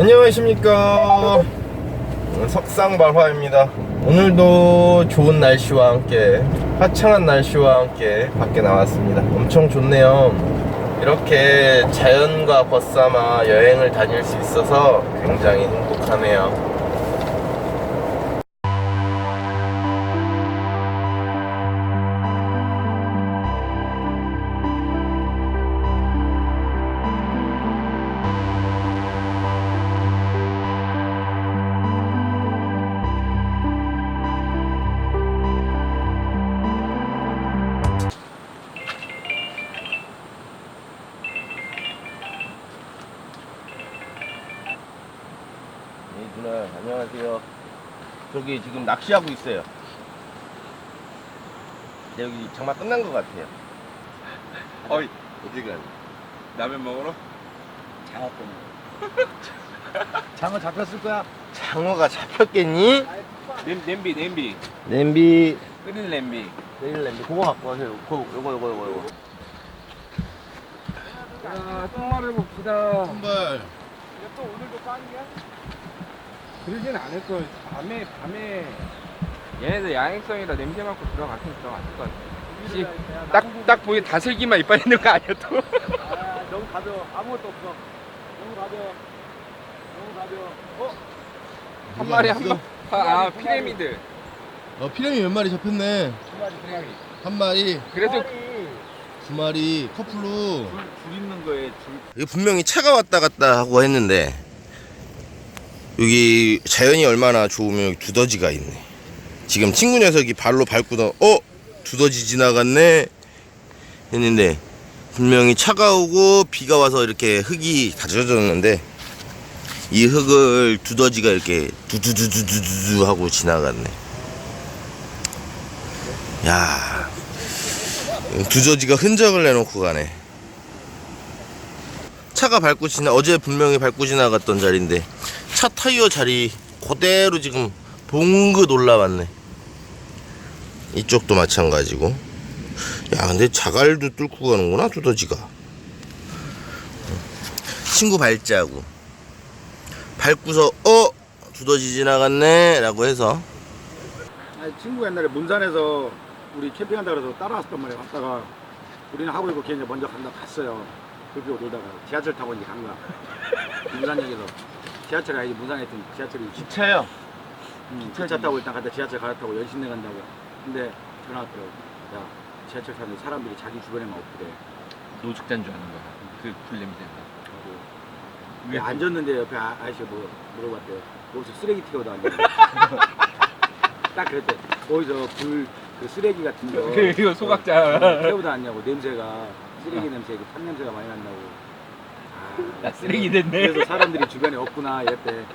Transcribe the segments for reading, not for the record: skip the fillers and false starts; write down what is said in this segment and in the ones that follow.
안녕하십니까, 석상발화입니다. 오늘도 좋은 날씨와 함께, 화창한 날씨와 함께 밖에 나왔습니다. 엄청 좋네요. 이렇게 자연과 벗삼아 여행을 다닐 수 있어서 굉장히 행복하네요. 누나 안녕하세요. 저기 지금 낚시하고 있어요. 여기 장마 끝난 것 같아요. 어이, 어디 가요? 라면 먹으러? 장어 때문에. 장어 잡혔을 거야. 장어가 잡혔겠니? 냄비 냄비 끓일 냄비. 내일 냄비 그거 갖고 와세요. 요거. 자, 똥말을 봅시다. 선발. 이거 또 오늘도 꽝이야? 그러진 않을 거예요. 밤에 얘네들 야행성이라 냄새 맡고 들어갔으면 들어갔을 것 같아. 딱 보기 다슬기만 이빨 있는 거 아니야 또? 아, 너무 가벼워. 아무것도 없어. 너무 가벼워. 한 마리 한 마리. 아, 피라미드. 피라미 몇 마리 잡혔네. 두 마리, 두 마리. 한 마리, 그래도 두 마리 커플로. 줄 있는 거에 줄. 이거 분명히 차가 왔다 갔다 하고 했는데 여기 자연이 얼마나 좋으면 여기 두더지가 있네. 지금 친구 녀석이 발로 밟고도 두더지 지나갔네 했는데 분명히 차가 오고 비가 와서 이렇게 흙이 다 젖었는데 이 흙을 두더지가 이렇게 두두두두두두 하고 지나갔네. 야, 두더지가 흔적을 내놓고 가네. 차가 밟고 어제 분명히 밟고 지나갔던 자리인데 차 타이어 자리 그대로 지금 봉긋 올라왔네. 이쪽도 마찬가지고. 야, 근데 자갈도 뚫고 가는구나 두더지가. 친구 발자국 밟고서 두더지 지나갔네 라고 해서. 아니, 친구가 옛날에 문산에서 우리 캠핑한다 그래서 따라왔단 말이야. 갔다가 우리는 하고 있고 걔 이제 먼저 갔어요. 그렇게 놀다가 지하철 타고 이제 간 거야. 문산역에서 지하철이 아니지, 문산에 있던 지하철이 기차요. 기차 타고 일단 갔다 지하철 갈아타고 연신내 간다고. 근데 전화 왔더라고. 야, 지하철 타는데 사람들이 자기 주변에만 없더래. 노숙자인 줄 아는 거야. 그 불냄새가. 왜 앉았는데 옆에 아저씨가 물어봤대요. 여기서 쓰레기 태워도 안 돼. 딱 그랬대. 거기서 그 쓰레기 같은 거. 이거 소각자. 태우도 않냐고. 냄새가 쓰레기 냄새, 그 탄 냄새가 많이 난다고. 나 쓰레기 됐네. 그래서 사람들이 주변에 없구나 이랬대.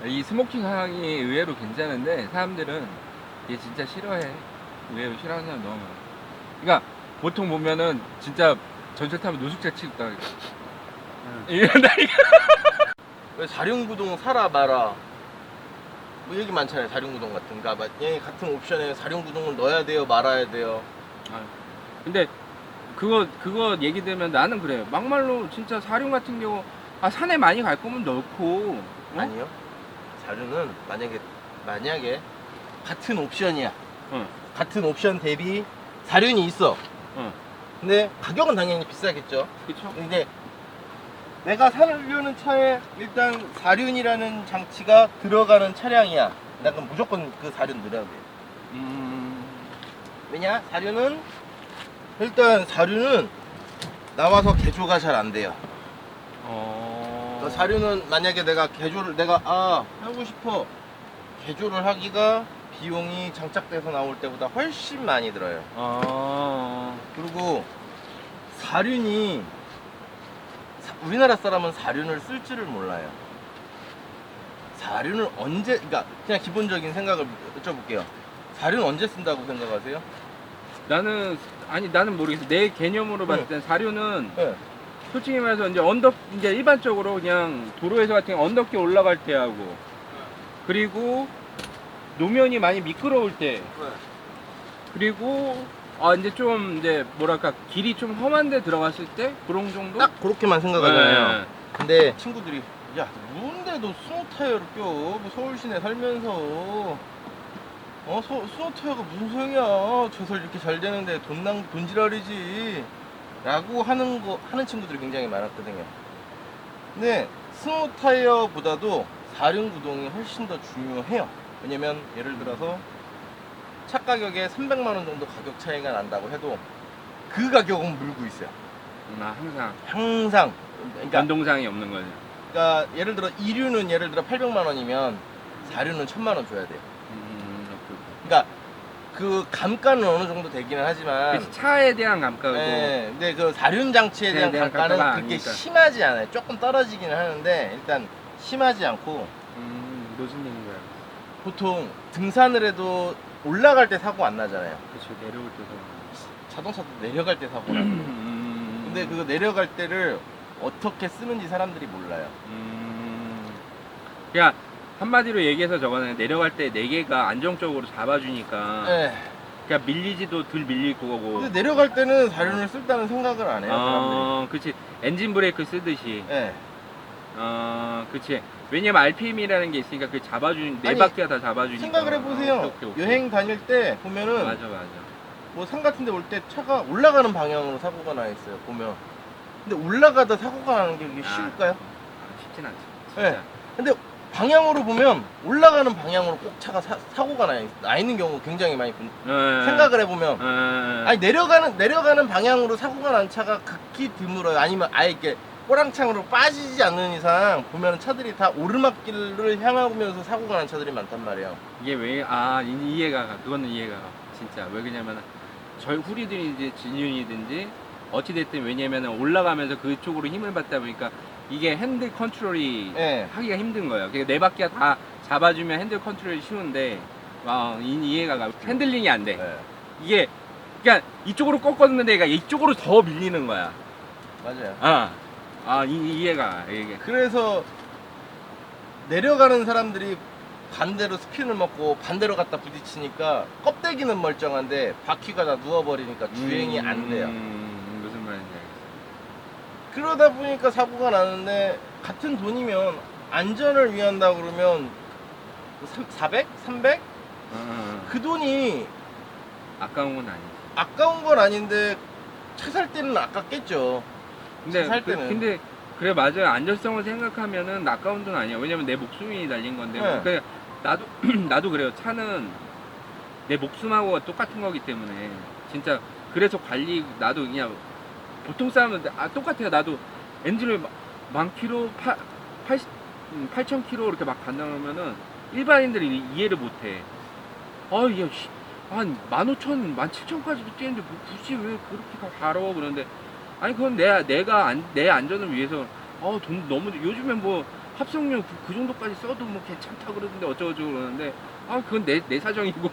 이 스모킹 향이 의외로 괜찮은데 사람들은 얘 진짜 싫어해. 의외로 싫어하는 사람 너무 많아. 그러니까 보통 보면은 진짜 전철 타면 노숙자 취급당해. 이런다니까. 왜 사륜구동 사라 마라 뭐 얘기 많잖아요. 사륜구동 같은 거 같은 옵션에 사륜구동을 넣어야 돼요 말아야 돼요. 근데 그거 얘기 되면 나는 그래요. 막말로 진짜 사륜 같은 경우 산에 많이 갈 거면 넣고. 아니요. 사륜은 만약에 같은 옵션이야. 같은 옵션 대비 사륜이 있어. 근데 가격은 당연히 비싸겠죠. 그쵸? 근데 내가 사려는 차에 일단 사륜이라는 장치가 들어가는 차량이야. 나 그럼 무조건 그 사륜 넣어야 돼. 왜냐? 사륜은 나와서 개조가 잘 안 돼요. 그러니까 사륜은 만약에 내가 하고 싶어. 개조를 하기가 비용이 장착돼서 나올 때보다 훨씬 많이 들어요. 그리고 사륜이 우리나라 사람은 사륜을 쓸 줄을 몰라요. 사륜을 그러니까 그냥 기본적인 생각을 여쭤볼게요. 사륜 언제 쓴다고 생각하세요? 나는 모르겠어. 내 개념으로 봤을 땐 사륜은 네. 솔직히 말해서 이제 일반적으로 그냥 도로에서 같은 경우 언덕길 올라갈 때 하고, 그리고 노면이 많이 미끄러울 때, 그리고 이제 좀 이제 뭐랄까 길이 좀 험한데 들어갔을 때 그런 정도? 딱 그렇게만 생각하잖아요. 네. 근데 친구들이 야 뭔데 너 스노 타이어를 껴? 뭐 서울시내 살면서 스노 타이어가 무슨 소용이야? 제설 이렇게 잘 되는데 돈지랄이지. 라고 하는 친구들이 굉장히 많았거든요. 근데 스노우 타이어보다도 사륜 구동이 훨씬 더 중요해요. 왜냐면 예를 들어서 차 가격에 300만 원 정도 가격 차이가 난다고 해도 그 가격은 물고 있어요. 항상 항상. 그러니까, 변동상이 없는 거죠. 그러니까 예를 들어 2류는 예를 들어 800만 원이면 4류는 1000만 원 줘야 돼요. 그러니까 그 감가는 어느 정도 되기는 하지만 그치, 차에 대한 감가고. 네, 근데 그 사륜 장치에 대한 감가는 감가가 그렇게 아니니까. 심하지 않아요. 조금 떨어지기는 하는데 일단 심하지 않고 무슨 얘기인 거야? 보통 등산을 해도 올라갈 때 사고 안 나잖아요. 그쵸, 내려올 때도. 자동차도 내려갈 때 사고 나요. 근데 그거 내려갈 때를 어떻게 쓰는지 사람들이 몰라요. 그냥 한마디로 얘기해서 저거는 내려갈 때 4개가 안정적으로 잡아주니까 네. 그냥 밀리지도 덜 밀릴 거고. 근데 내려갈 때는 사륜을 쓸다는 생각을 안 해요. 사람들이. 그치. 엔진 브레이크 쓰듯이. 네. 그치. 왜냐면 RPM이라는 게 있으니까 그 잡아주는, 네 아니, 바퀴가 다 잡아주니까. 생각을 해보세요. 오케이. 여행 다닐 때 보면은 맞아. 뭐 산 같은 데 올 때 차가 올라가는 방향으로 사고가 나 있어요. 보면. 근데 올라가다 사고가 나는 게 이게 쉬울까요? 쉽진 않지. 네. 진짜. 근데 방향으로 보면 올라가는 방향으로 꼭 차가 사고가 나 있는 경우 굉장히 많이 생각을 해보면 아니 내려가는 방향으로 사고가 난 차가 극히 드물어요. 아니면 아예 이렇게 꼬랑창으로 빠지지 않는 이상 보면 차들이 다 오르막길을 향하면서 사고가 난 차들이 많단 말이에요. 이게 왜, 이해가 가. 그거는 이해가 가. 진짜. 왜 그러냐면, 저희 후리들이든지 진윤이든지, 어찌됐든 왜냐면 올라가면서 그쪽으로 힘을 받다 보니까 이게 핸들 컨트롤이 네. 하기가 힘든 거예요. 그러니까 네 바퀴가 다 잡아주면 핸들 컨트롤이 쉬운데, 이해가 가. 핸들링이 안 돼. 네. 이게, 그러니까 이쪽으로 꺾었는데 얘가 이쪽으로 더 밀리는 거야. 맞아요. 이해가 가. 이게. 그래서 내려가는 사람들이 반대로 스핀을 먹고 반대로 갖다 부딪히니까 껍데기는 멀쩡한데 바퀴가 다 누워버리니까 주행이 안 돼요. 무슨 말인지 알겠어. 그러다 보니까 사고가 나는데 같은 돈이면 안전을 위한다 그러면 400? 300? 그 돈이 아까운 건 아니지. 아까운 건 아닌데 차 살 때는 아깝겠죠. 근데 살 때는. 근데 그래 맞아요. 안전성을 생각하면은 아까운 돈 아니야. 왜냐면 내 목숨이 달린 건데. 네. 그러니까 나도 그래요. 차는 내 목숨하고 똑같은 거기 때문에 진짜 그래서 관리 나도 그냥 보통 사람은 똑같아요. 나도 엔진을 만 킬로 8,000 킬로 이렇게 막 간다 그러면은 일반인들이 이해를 못해. 한 15,000, 17,000까지도 뛰는데 뭐 굳이 왜 그렇게 가러 그러는데 아니 그건 내 안전을 위해서 돈 너무 요즘엔 뭐 합성료 그 정도까지 써도 뭐 괜찮다 그러던데 어쩌고저쩌고 그러는데 그건 내 사정이고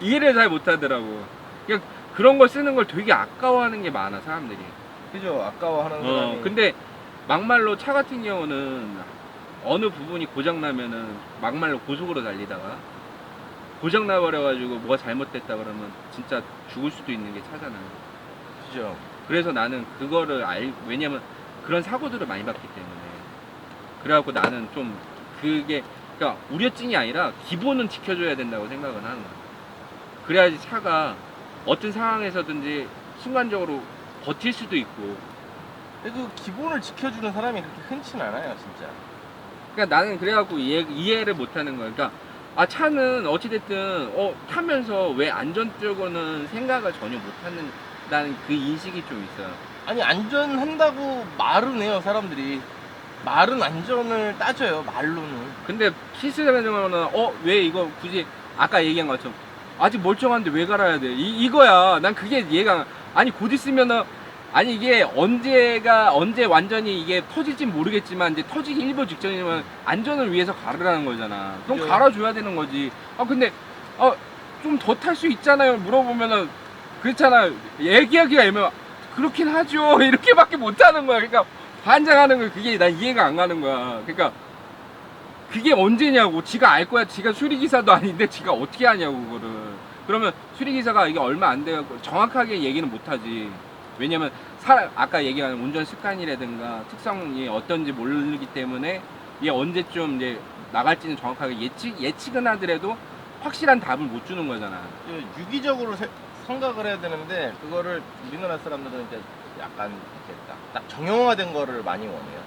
이해를 잘 못하더라고. 그냥 그런 걸 쓰는 걸 되게 아까워하는 게 많아 사람들이. 그죠? 아까워하는 사람이. 근데 막말로 차 같은 경우는 어느 부분이 고장 나면은 막말로 고속으로 달리다가 고장 나버려가지고 뭐가 잘못됐다 그러면 진짜 죽을 수도 있는 게 차잖아요. 그죠? 그래서 나는 그거를 왜냐면 그런 사고들을 많이 봤기 때문에. 그래갖고 나는 좀 그러니까 우려증이 아니라 기본은 지켜줘야 된다고 생각은 하는 거야. 그래야지 차가 어떤 상황에서든지 순간적으로 버틸 수도 있고. 근데 그 기본을 지켜주는 사람이 그렇게 흔치 않아요, 진짜. 그러니까 나는 그래갖고 이해를 못하는 거야. 그러니까 차는 어찌됐든 타면서 왜 안전적으로는 생각을 전혀 못하는다는 그 인식이 좀 있어요. 아니 안전한다고 말은 해요, 사람들이. 말은 안전을 따져요, 말로는. 근데 실수적으로는 왜 이거 굳이 아까 얘기한 것처럼 아직 멀쩡한데 왜 갈아야 돼? 이거야. 난 그게 이해가 아니 곧 있으면은 아니 이게 언제 완전히 이게 터질진 모르겠지만 이제 터지기 일보 직전이면 안전을 위해서 갈으라는 거잖아. 그럼 그죠. 갈아줘야 되는 거지. 근데 좀 더 탈 수 있잖아요. 물어보면은 그렇잖아. 얘기하기가 애매해. 그렇긴 하죠. 이렇게밖에 못 하는 거야. 그러니까 반장하는 거 그게 난 이해가 안 가는 거야. 그러니까 그게 언제냐고. 지가 알 거야. 지가 수리기사도 아닌데 지가 어떻게 하냐고 그거를. 그러면 수리기사가 이게 얼마 안 돼요. 정확하게 얘기는 못하지. 왜냐면 아까 얘기한 운전 습관이라든가 특성이 어떤지 모르기 때문에 이게 언제쯤 이제 나갈지는 정확하게 예측은 하더라도 확실한 답을 못 주는 거잖아. 유기적으로 생각을 해야 되는데 그거를 우리나라 사람들은 이제 약간 이렇게 딱 정형화된 거를 많이 원해요.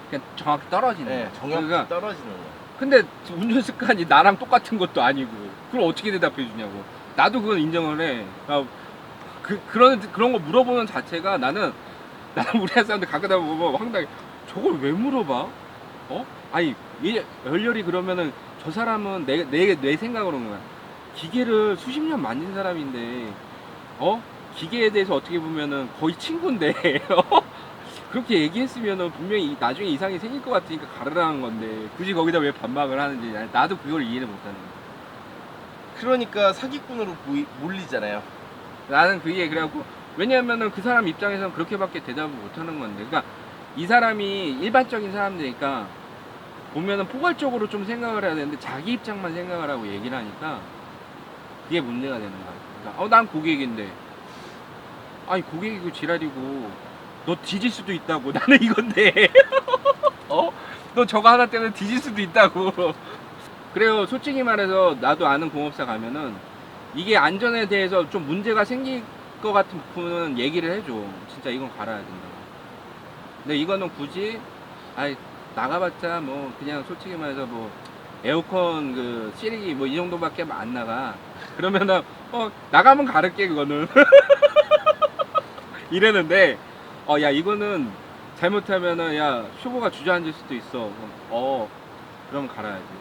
그냥 정확히 떨어지는 네, 거. 정형이 그러니까 떨어지는 거. 근데 운전 습관이 나랑 똑같은 것도 아니고 그걸 어떻게 대답해 주냐고. 나도 그건 인정을 해. 그런 거 물어보는 자체가 나는 우리나라 사람들 가끔다 보면 황당해. 저걸 왜 물어봐? 아니 열렬히 그러면은 저 사람은 내 생각으로 그런 거야. 기계를 수십 년 만진 사람인데 기계에 대해서 어떻게 보면은 거의 친구인데 그렇게 얘기했으면은 분명히 나중에 이상이 생길 것 같으니까 가르라는 건데 굳이 거기다 왜 반박을 하는지 나도 그걸 이해를 못하는 거야. 그러니까 사기꾼으로 몰리잖아요. 나는 그게 그래갖고 왜냐면은 그 사람 입장에서는 그렇게밖에 대답을 못하는 건데, 그러니까 이 사람이 일반적인 사람들이니까 보면은 포괄적으로 좀 생각을 해야 되는데 자기 입장만 생각을 하고 얘기를 하니까 그게 문제가 되는 거야. 그러니까 난 고객인데, 아니 고객이고 지랄이고 너 뒤질 수도 있다고. 나는 이건데 너 저거 하나 때문에 뒤질 수도 있다고. 그래요. 솔직히 말해서 나도 아는 공업사 가면은 이게 안전에 대해서 좀 문제가 생길 것 같은 부분은 얘기를 해줘. 진짜 이건 갈아야 된다. 근데 이거는 굳이 나가봤자 뭐 그냥 솔직히 말해서 뭐 에어컨 그 시리기 뭐 이 정도밖에 안 나가. 그러면은 나가면 가를게 그거는. 이랬는데 야 이거는 잘못하면은 야 슈퍼가 주저앉을 수도 있어. 그럼 갈아야지.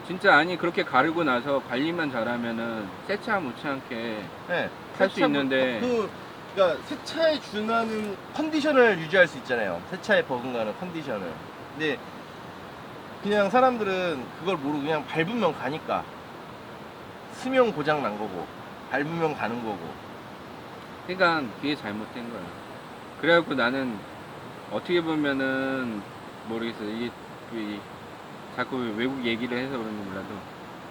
진짜 아니 그렇게 가르고 나서 관리만 잘하면은 새 차 못지않게 네. 탈 수 있는데 그러니까 새 차에 준하는 컨디션을 유지할 수 있잖아요. 새 차에 버금가는 컨디션을. 근데 그냥 사람들은 그걸 모르고 그냥 밟으면 가니까 스명 고장 난 거고 밟으면 가는 거고. 그러니까 그게 잘못된 거야. 그래갖고 나는 어떻게 보면은 모르겠어. 이게 자꾸 외국 얘기를 해서 그런지 몰라도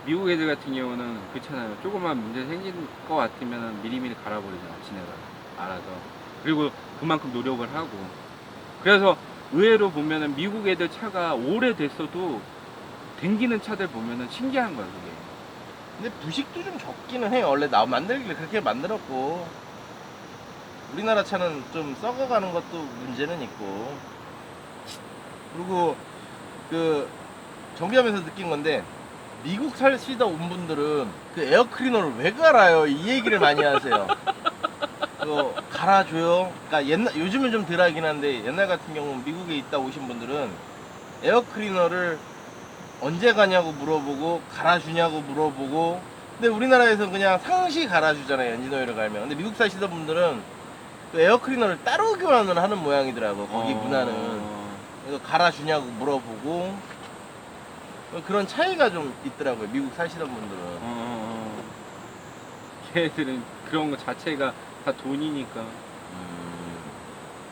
미국 애들 같은 경우는 그렇잖아요. 조그만 문제 생길 것 같으면 미리미리 갈아버리잖아. 지네가 알아서. 그리고 그만큼 노력을 하고. 그래서 의외로 보면은 미국 애들 차가 오래됐어도 댕기는 차들 보면은 신기한 거야 그게. 근데 부식도 좀 적기는 해요. 원래 만들길래 그렇게 만들었고 우리나라 차는 좀 썩어가는 것도 문제는 있고. 그리고 정비하면서 느낀 건데 미국 살시다 온 분들은 그 에어클리너를 왜 갈아요? 이 얘기를 많이 하세요. 그거 갈아줘요. 그러니까 요즘은 좀 덜하긴 한데 옛날 같은 경우는 미국에 있다 오신 분들은 에어클리너를 언제 가냐고 물어보고 갈아주냐고 물어보고. 근데 우리나라에서는 그냥 상시 갈아주잖아요. 엔진오일을 갈면. 근데 미국 사시던 분들은 그 에어클리너를 따로 교환을 하는 모양이더라고. 거기 문화는. 그래서 갈아주냐고 물어보고. 그런 차이가 좀 있더라고요. 미국 사시던 분들은. 걔들은 그런 거 자체가 다 돈이니까.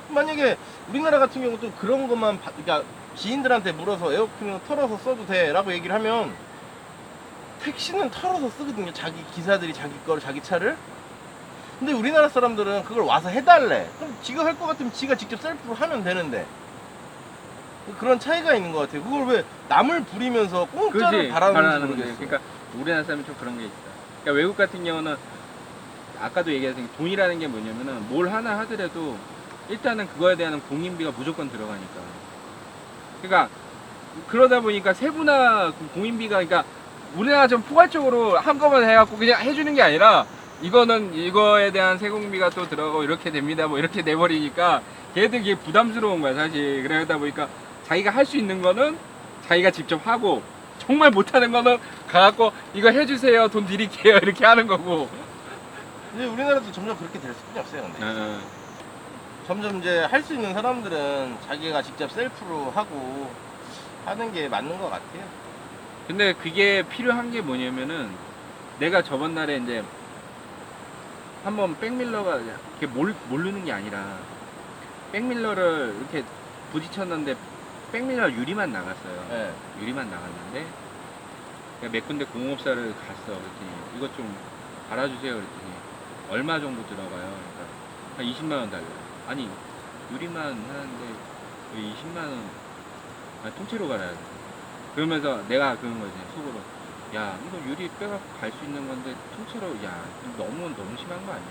만약에 우리나라 같은 경우 또 그런 것만 그러니까 지인들한테 물어서 에어컨을 털어서 써도 돼 라고 얘기를 하면 택시는 털어서 쓰거든요. 자기 기사들이 자기 거를 자기 차를. 근데 우리나라 사람들은 그걸 와서 해달래. 그럼 지가 할 것 같으면 지가 직접 셀프로 하면 되는데. 그런 차이가 있는 것 같아요. 그걸 왜 남을 부리면서 공짜를 바라는지 모르겠어. 그러니까 우리나라 사람이 좀 그런 게 있다. 그러니까 외국 같은 경우는 아까도 얘기했던 돈이라는 게 뭐냐면은 뭘 하나 하더라도 일단은 그거에 대한 공인비가 무조건 들어가니까. 그러니까 그러다 보니까 세분화 공인비가, 그러니까 우리나라 좀 포괄적으로 한꺼번에 해갖고 그냥 해주는 게 아니라 이거는 이거에 대한 세공비가 또 들어가고 이렇게 됩니다 뭐 이렇게 내버리니까 걔들 이게 부담스러운 거야 사실. 그러다 보니까 자기가 할 수 있는 거는 자기가 직접 하고 정말 못하는 거는 가갖고 이거 해주세요 돈 드릴게요 이렇게 하는 거고. 근데 우리나라도 점점 그렇게 될 수밖에 없어요. 근데 점점 이제 할 수 있는 사람들은 자기가 직접 셀프로 하고 하는 게 맞는 것 같아요. 근데 그게 필요한 게 뭐냐면은 내가 저번 날에 이제 한번 백밀러가 이렇게 모르는 게 아니라 백밀러를 이렇게 부딪혔는데 백밀러 유리만 나갔어요. 네. 유리만 나갔는데 몇 군데 공업사를 갔어. 그랬더니 이것 좀 갈아주세요. 그랬더니 얼마 정도 들어가요? 그러니까 한 20만 원 달라요. 아니 유리만 하는데 왜 20만 원 통째로 갈아야 돼. 그러면서 내가 그런 거지 속으로, 야 이거 유리 빼갖고 갈 수 있는 건데 통째로, 야 너무 심한 거 아니야?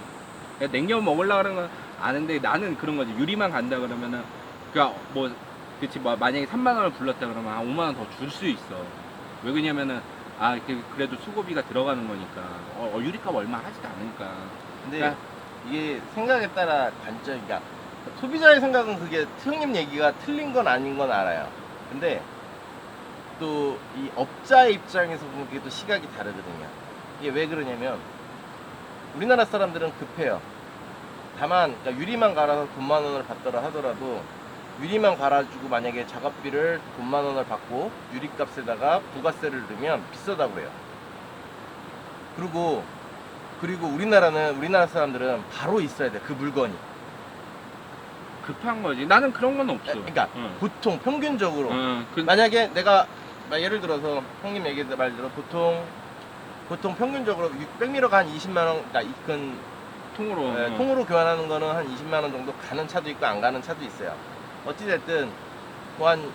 야, 냉면 먹으려고 그러는 건 아는데 나는 그런 거지. 유리만 간다 그러면은 그니까 뭐 그치 뭐 만약에 3만 원을 불렀다 그러면 한 5만 원 더 줄 수 있어. 왜 그러냐면은 그래도 수고비가 들어가는 거니까. 유리값 얼마 하지도 않으니까. 근데 그러니까 이게 생각에 따라 관점, 그러니까 소비자의 생각은 그게 형님 얘기가 틀린 건 아닌 건 알아요. 근데 또 이 업자의 입장에서 보면 그게 또 시각이 다르거든요. 이게 왜 그러냐면 우리나라 사람들은 급해요. 다만 그러니까 유리만 갈아서 돈 10,000원을 받더라 하더라도 유리만 갈아주고 만약에 작업비를 돈 10,000원을 받고 유리값에다가 부가세를 넣으면 비싸다고 해요. 그리고 우리나라 사람들은 바로 있어야 돼, 그 물건이. 급한 거지. 나는 그런 건 없어. 그러니까 응. 보통 평균적으로 응, 만약에 내가 예를 들어서 형님 얘기 말대로 보통 평균적으로 600m가 한 20만 원, 그러니까 이큰 통으로. 통으로 교환하는 거는 한 20만 원 정도 가는 차도 있고 안 가는 차도 있어요. 어찌 됐든 뭐 한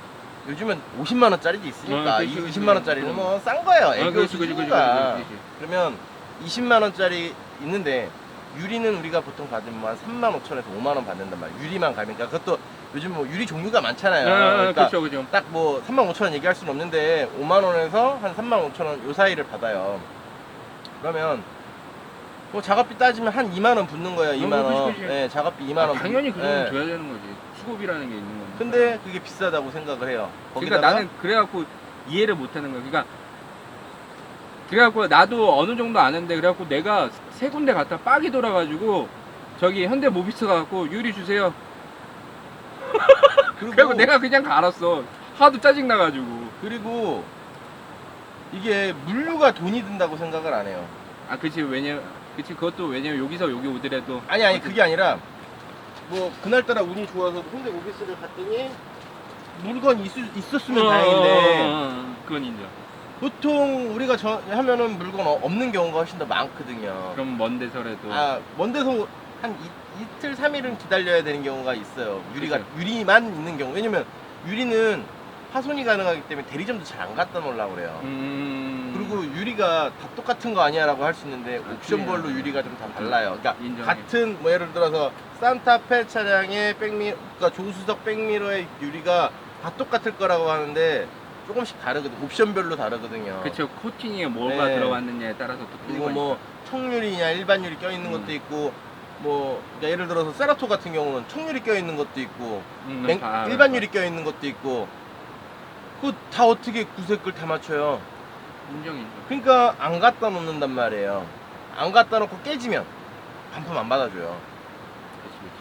요즘은 50만 원짜리도 있으니까 그렇지, 20만 원짜리는 뭐 싼 거예요. 애교 그렇지. 수준이니까. 그러면 20만 원짜리 있는데 유리는 우리가 보통 받으면 한 3만 5천에서 5만 원 받는단 말이에요. 유리만 가면. 그러니까 그것도 요즘 뭐 유리 종류가 많잖아요. 그러니까 그렇죠. 딱 뭐 3만 5천 원 얘기할 수는 없는데 5만 원에서 한 3만 5천 원 요 사이를 받아요. 그러면 뭐 작업비 따지면 한 2만 원 붙는 거예요. 2만 원. 그치. 예, 작업비 2만 원. 당연히 그건 예. 줘야 되는 거지. 수고비라는 게 있는 거니까. 근데 그게 비싸다고 생각을 해요. 그러니까 거기다가 나는 그래갖고 이해를 못하는 거야. 그래갖고 나도 어느 정도 아는데, 그래갖고 내가 세 군데 갔다 빡이 돌아가지고 저기 현대 모비스 가갖고 유리 주세요. 그리고 내가 그냥 갈았어. 하도 짜증 나가지고. 그리고 이게 물류가 돈이 든다고 생각을 안 해요. 그치 그것도 왜냐면 여기서 여기 오더라도. 아니 그게 아니라 뭐 그날따라 운이 좋아서 현대 오피스를 갔더니 물건이 있었으면 다행인데 그건 인정. 보통 우리가 하면은 물건 없는 경우가 훨씬 더 많거든요. 그럼 먼 데서라도. 먼 데서 한 이틀 3일은 기다려야 되는 경우가 있어요. 그쵸. 유리만 있는 경우. 왜냐면 유리는 파손이 가능하기 때문에 대리점도 잘 안 갖다 놓으려고 그래요. 그리고 유리가 다 똑같은 거 아니야라고 할 수 있는데 옵션별로 유리가 좀 다 달라요. 그러니까 인정해. 같은 뭐 예를 들어서 산타페 차량의 그러니까 조수석 백미러의 유리가 다 똑같을 거라고 하는데 조금씩 다르거든요. 옵션별로 다르거든요. 그쵸. 코팅에 뭐가 네. 들어갔느냐에 따라서 또 그리고 틀리고. 뭐 청유리냐 일반 유리 껴 있는 것도 있고 뭐 그러니까 예를 들어서 세라토 같은 경우는 청유리 껴 있는 것도 있고 일반 유리 껴 있는 것도 있고 그거 다 어떻게 구색을 다 맞춰요. 인정. 그러니까 안 갖다 놓는단 말이에요. 안 갖다 놓고 깨지면 반품 안 받아줘요.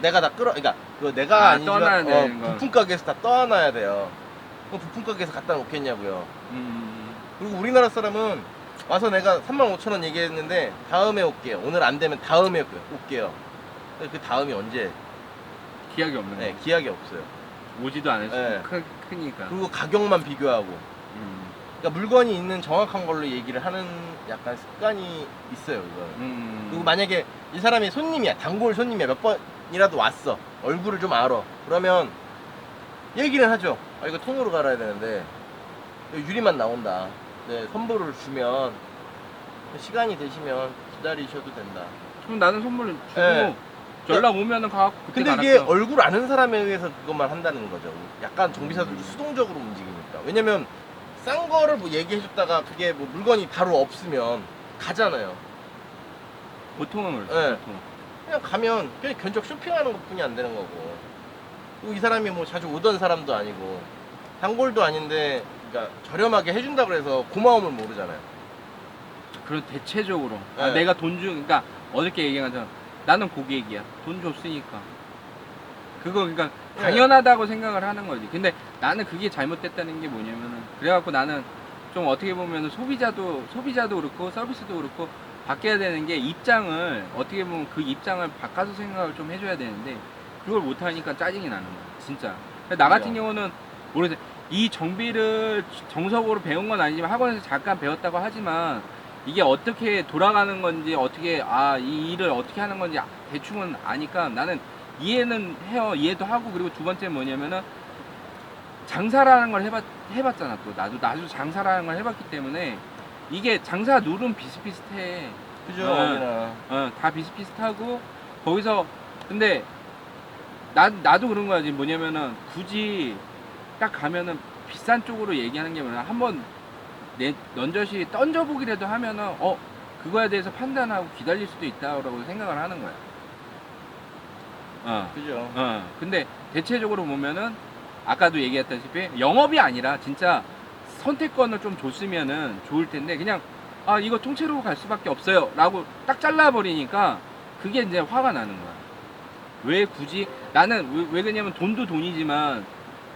내가 다 그러니까 그거 내가 아니지만 떠나야 되는 거. 부품 가게에서 다 떠나야 돼요. 그럼 부품 가게에서 갖다 놓겠냐고요. 그리고 우리나라 사람은 와서 내가 35,000원 얘기했는데 다음에 올게요. 오늘 안 되면 다음에 올게요. 그 다음이 언제? 기약이 없는 네, 거. 기약이 없어요. 오지도 않을 수 네. 크니까. 그리고 가격만 비교하고. 그러니까 물건이 있는 정확한 걸로 얘기를 하는 약간 습관이 있어요, 이거는. 그리고 만약에 이 사람이 손님이야, 단골 손님이야, 몇 번이라도 왔어, 얼굴을 좀 알아. 그러면 얘기는 하죠. 이거 통으로 갈아야 되는데 유리만 나온다. 네, 선물을 주면 시간이 되시면 기다리셔도 된다. 그럼 나는 선물을 주고 네. 연락 오면은 가갖고 그때 근데 이게 갈았어. 얼굴 아는 사람에 의해서 그것만 한다는 거죠. 약간 정비사들도 수동적으로 움직이니까. 왜냐면 싼 거를 뭐 얘기해줬다가 그게 뭐 물건이 바로 없으면 가잖아요. 보통은 그렇지. 네. 보통. 그냥 가면 그냥 견적 쇼핑하는 것 뿐이 안 되는 거고. 그리고 이 사람이 뭐 자주 오던 사람도 아니고 단골도 아닌데 그러니까 저렴하게 해준다고 해서 고마움을 모르잖아요. 그런 대체적으로 네. 내가 그러니까 어저께 얘기한 것처럼 나는 고객이야. 돈 줬으니까. 그거 그러니까 네. 당연하다고 생각을 하는 거지. 근데 나는 그게 잘못됐다는 게 뭐냐면은, 그래갖고 나는 좀 어떻게 보면은 소비자도 그렇고 서비스도 그렇고 바뀌어야 되는 게, 입장을 어떻게 보면 그 입장을 바꿔서 생각을 좀 해줘야 되는데 그걸 못하니까 짜증이 나는 거야 진짜. 나 같은 경우는 모르겠어. 이 정비를 정석으로 배운 건 아니지만 학원에서 잠깐 배웠다고 하지만 이게 어떻게 돌아가는 건지 어떻게 이 일을 어떻게 하는 건지 대충은 아니까 나는 이해는 해요. 이해도 하고 그리고 두 번째 뭐냐면은 장사라는 걸 해봤잖아. 또 나도 장사라는 걸 해봤기 때문에 이게 장사 룰은 비슷비슷해. 그죠? 다 비슷비슷하고 거기서 근데 나도 그런 거야. 지금 뭐냐면은 굳이 딱 가면은 비싼 쪽으로 얘기하는 게 뭐냐 한번 내 넌저시 던져보기라도 하면은 그거에 대해서 판단하고 기다릴 수도 있다라고 생각을 하는 거야. 그죠? 근데 대체적으로 보면은 아까도 얘기했다시피 영업이 아니라 진짜 선택권을 좀 줬으면은 좋을 텐데 그냥 이거 통째로 갈 수밖에 없어요 라고 딱 잘라버리니까 그게 이제 화가 나는 거야. 왜 굳이 나는 왜 그러냐면 돈도 돈이지만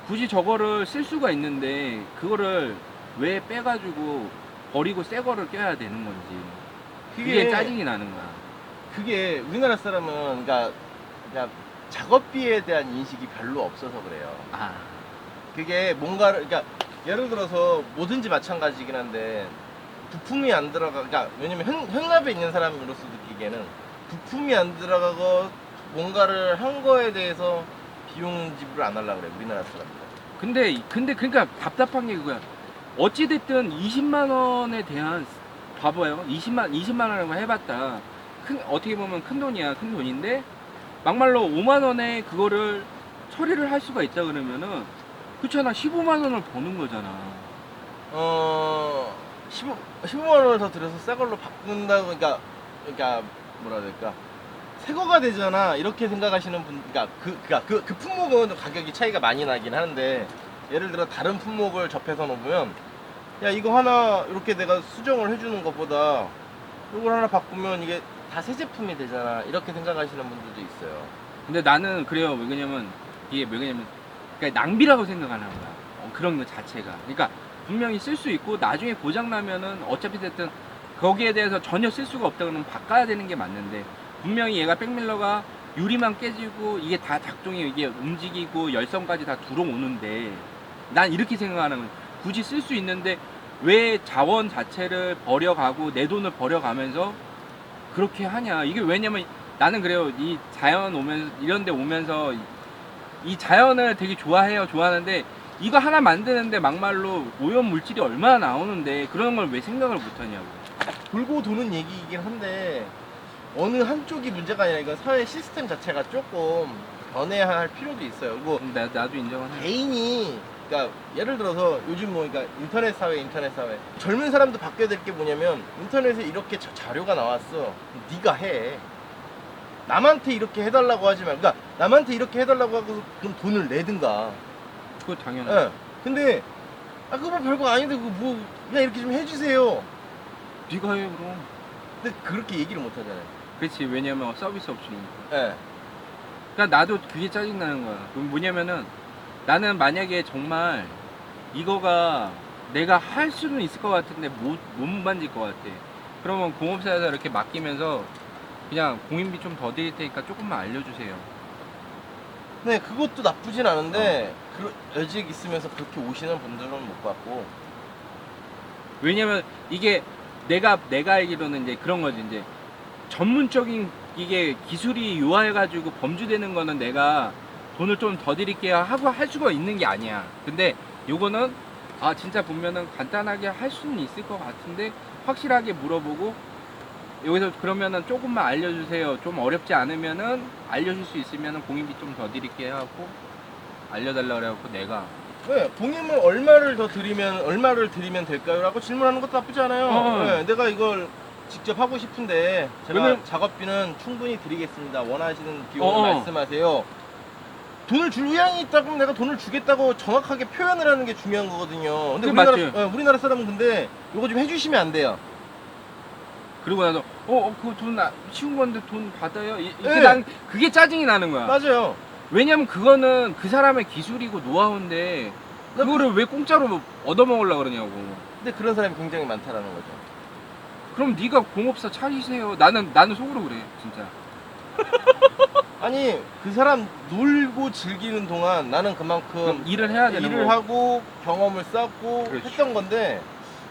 굳이 저거를 쓸 수가 있는데 그거를 왜 빼가지고 버리고 새 거를 껴야 되는 건지 그게 짜증이 나는 거야. 그게 우리나라 사람은 그러니까 작업비에 대한 인식이 별로 없어서 그래요. 그게 뭔가를 그러니까 예를 들어서 뭐든지 마찬가지긴 한데 부품이 안 들어가 그러니까 왜냐면 현업에 있는 사람으로서 느끼기에는 부품이 안 들어가고 뭔가를 한 거에 대해서 비용 지불을 안 하려고 그래 우리나라 사람들. 근데 그러니까 답답한 게 그거야. 어찌 됐든 20만 원에 대한 봐봐요. 20만 원이라는 거 해봤다. 어떻게 보면 큰 돈이야. 큰 돈인데 막말로 5만 원에 그거를 처리를 할 수가 있다 그러면은 그렇잖아. 15만 원을 버는 거잖아. 15만 원을 더 들여서 새 걸로 바꾼다고 그러니까 뭐라 해야 될까? 새 거가 되잖아. 이렇게 생각하시는 분 그 품목은 가격이 차이가 많이 나긴 하는데 예를 들어 다른 품목을 접해서 놓으면 야 이거 하나 이렇게 내가 수정을 해주는 것보다 이걸 하나 바꾸면 이게 다 새 제품이 되잖아. 이렇게 생각하시는 분들도 있어요. 근데 나는 그래요. 이게 왜 그러냐면 그러니까 낭비라고 생각하는 거야. 그런 거 자체가. 그러니까 분명히 쓸 수 있고 나중에 고장 나면은 어차피 됐든 거기에 대해서 전혀 쓸 수가 없다 그러면 바꿔야 되는 게 맞는데 분명히 얘가 백밀러가 유리만 깨지고 이게 다 작동이 이게 움직이고 열선까지 다 들어오는데 난 이렇게 생각하는 거야. 굳이 쓸 수 있는데 왜 자원 자체를 버려가고 내 돈을 버려가면서 그렇게 하냐. 이게 왜냐면 나는 그래요. 이 자연 오면서 이런 데 오면서 이 자연을 되게 좋아하는데 이거 하나 만드는데 막말로 오염 물질이 얼마나 나오는데 그런 걸 왜 생각을 못 하냐고. 돌고 도는 얘기이긴 한데 어느 한쪽이 문제가 아니라 이건 사회 시스템 자체가 조금 변해야 할 필요도 있어요. 그리고 나도 인정하는. 개인이 그러니까 예를 들어서 요즘 뭐 그러니까 인터넷 사회 젊은 사람도 바뀌어야 될 게 뭐냐면 인터넷에 이렇게 자료가 나왔어. 네가 해. 남한테 이렇게 해달라고 하지 말고 그러니까 남한테 이렇게 해달라고 하고 그럼 돈을 내든가. 그거 당연하지. 예. 근데 그거 뭐 별거 아닌데 그거 뭐 그냥 이렇게 좀 해주세요. 네가 해 그럼. 근데 그렇게 얘기를 못 하잖아요. 그렇지. 왜냐면 서비스 업체니까. 예. 그러니까 나도 그게 짜증나는 거야. 그럼 뭐냐면은 나는 만약에 정말 이거가 내가 할 수는 있을 것 같은데 못 만질 것 같아. 그러면 공업사에서 이렇게 맡기면서 그냥 공인비 좀 더 드릴 테니까 조금만 알려주세요. 네, 그것도 나쁘진 않은데 여직 있으면서 그렇게 오시는 분들은 못 봤고. 왜냐면 이게 내가 알기로는 이제 그런 거지. 이제 전문적인 이게 기술이 유화해가지고 범주되는 거는 내가 돈을 좀 더 드릴게요 하고 할 수가 있는 게 아니야. 근데 요거는 진짜 보면은 간단하게 할 수는 있을 것 같은데 확실하게 물어보고 여기서 그러면은 조금만 알려주세요. 좀 어렵지 않으면은 알려줄 수 있으면은 공인비 좀 더 드릴게요 하고 알려달라 그래갖고 내가 네, 봉임을 얼마를 드리면 될까요? 라고 질문하는 것도 나쁘지 않아요. 네, 내가 이걸 직접 하고 싶은데 제가 작업비는 충분히 드리겠습니다. 원하시는 비용을 말씀하세요. 돈을 줄 의향이 있다 그러면 내가 돈을 주겠다고 정확하게 표현을 하는 게 중요한 거거든요. 근데 우리나라 사람은 근데 이거 좀 해주시면 안 돼요. 그리고 나서 그거 돈 쉬운 건데 돈 받아요? 네. 난 그게 짜증이 나는 거야. 맞아요. 왜냐면 그거는 그 사람의 기술이고 노하우인데 그거를 왜 공짜로 얻어먹으려고 그러냐고. 근데 그런 사람이 굉장히 많다라는 거죠. 그럼 네가 공업사 차리세요. 나는 속으로 그래 진짜. 아니 그 사람 놀고 즐기는 동안 나는 그만큼 그럼 일을 해야 되는 일을 거. 하고 경험을 쌓고 그렇지. 했던 건데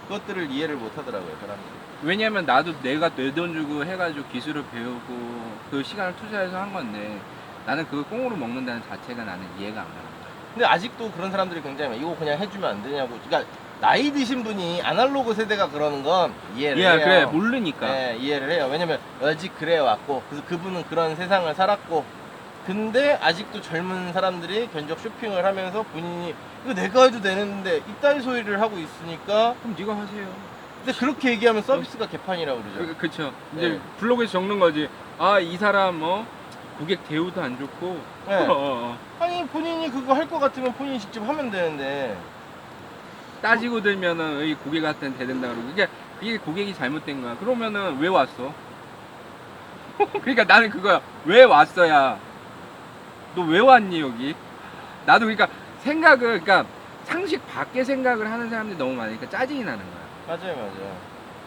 그것들을 이해를 못 하더라고요 사람들이. 왜냐면 나도 내가 내 돈 주고 해가지고 기술을 배우고 그 시간을 투자해서 한 건데 나는 그걸 꽁으로 먹는다는 자체가 나는 이해가 안 가는 거야. 근데 아직도 그런 사람들이 굉장히 많아요. 이거 그냥 해주면 안 되냐고. 그러니까 나이 드신 분이 아날로그 세대가 그러는 건 이해를 해요. 그래 모르니까. 네, 이해를 해요. 왜냐면 여직 그래 왔고 그래서 그분은 그런 세상을 살았고 근데 아직도 젊은 사람들이 견적 쇼핑을 하면서 본인이 이거 내가 해도 되는데 이딴 소리를 하고 있으니까 그럼 네가 하세요. 근데 그렇게 얘기하면 서비스가 개판이라고 그러죠. 그쵸. 이제 네. 블로그에서 적는 거지. 아 이 사람 고객 대우도 안 좋고. 네. 아니 본인이 그거 할 것 같으면 본인이 직접 하면 되는데 따지고 들면은 이 고객한테는 대된다 그러고 그게 고객이 잘못된 거야. 그러면은 왜 왔어? 그러니까 나는 그거야. 왜 왔어야? 너 왜 왔니 여기? 나도 그러니까 생각을 그러니까 상식 밖의 생각을 하는 사람들이 너무 많으니까 짜증이 나는 거야. 맞아요.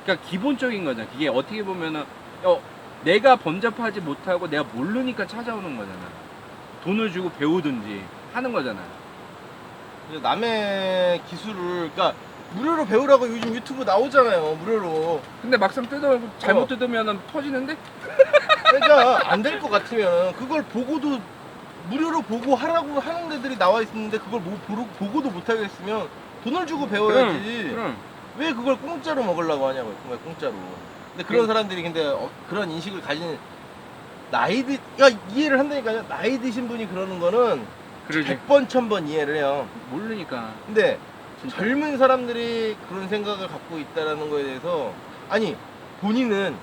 그러니까 기본적인 거잖아. 그게 어떻게 보면은 내가 번잡하지 못하고 내가 모르니까 찾아오는 거잖아. 돈을 주고 배우든지 하는 거잖아. 이제 남의 기술을 그러니까 무료로 배우라고 요즘 유튜브 나오잖아요. 무료로. 근데 막상 잘못 어. 뜯으면은 터지는데? 그러니까 안 될 것 같으면 그걸 보고도 무료로 보고 하라고 하는 데들이 나와 있는데 그걸 보고도 못 하겠으면 돈을 주고 배워야지. 그럼. 왜 그걸 공짜로 먹으려고 하냐고요. 정말 공짜로. 근데 그런 사람들이 근데 그런 인식을 가진 이해를 한다니까요. 나이 드신 분이 그러는 거는 그러지. 100번 1000번 이해를 해요. 모르니까. 근데 진짜. 젊은 사람들이 그런 생각을 갖고 있다라는 거에 대해서 아니 본인은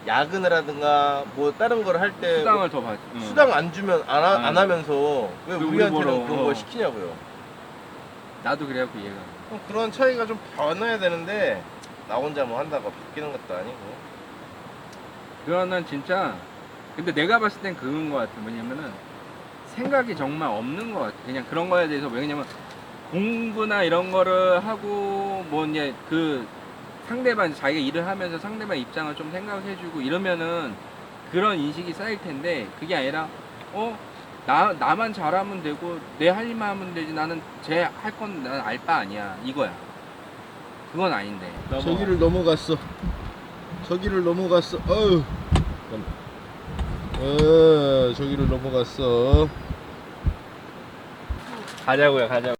야근을 하든가 뭐 다른 걸 할 때 수당을 더 받지. 수당 안 주면 안 하면서 왜 왜 우리 우리한테는 벌어? 그런 걸 시키냐고요. 나도 그래갖고 얘가. 그런 차이가 좀 변해야 되는데 나 혼자 뭐 한다고 바뀌는 것도 아니고. 그거는 진짜. 근데 내가 봤을 땐 그건 것 같아. 뭐냐면은 생각이 정말 없는 것 같아. 그냥 그런 거에 대해서 왜냐면 공부나 이런 거를 하고 뭐 이제 그 상대방 자기가 일을 하면서 상대방 입장을 좀 생각해주고 이러면은 그런 인식이 쌓일 텐데 그게 아니라 나만 잘하면 되고 내 할 일만 하면 되지 나는 쟤 할 건 난 알 바 아니야 이거야. 그건 아닌데. 저기를 넘어갔어. 저기를 넘어갔어. 어휴. 저기를 넘어갔어. 가자고요 가자고.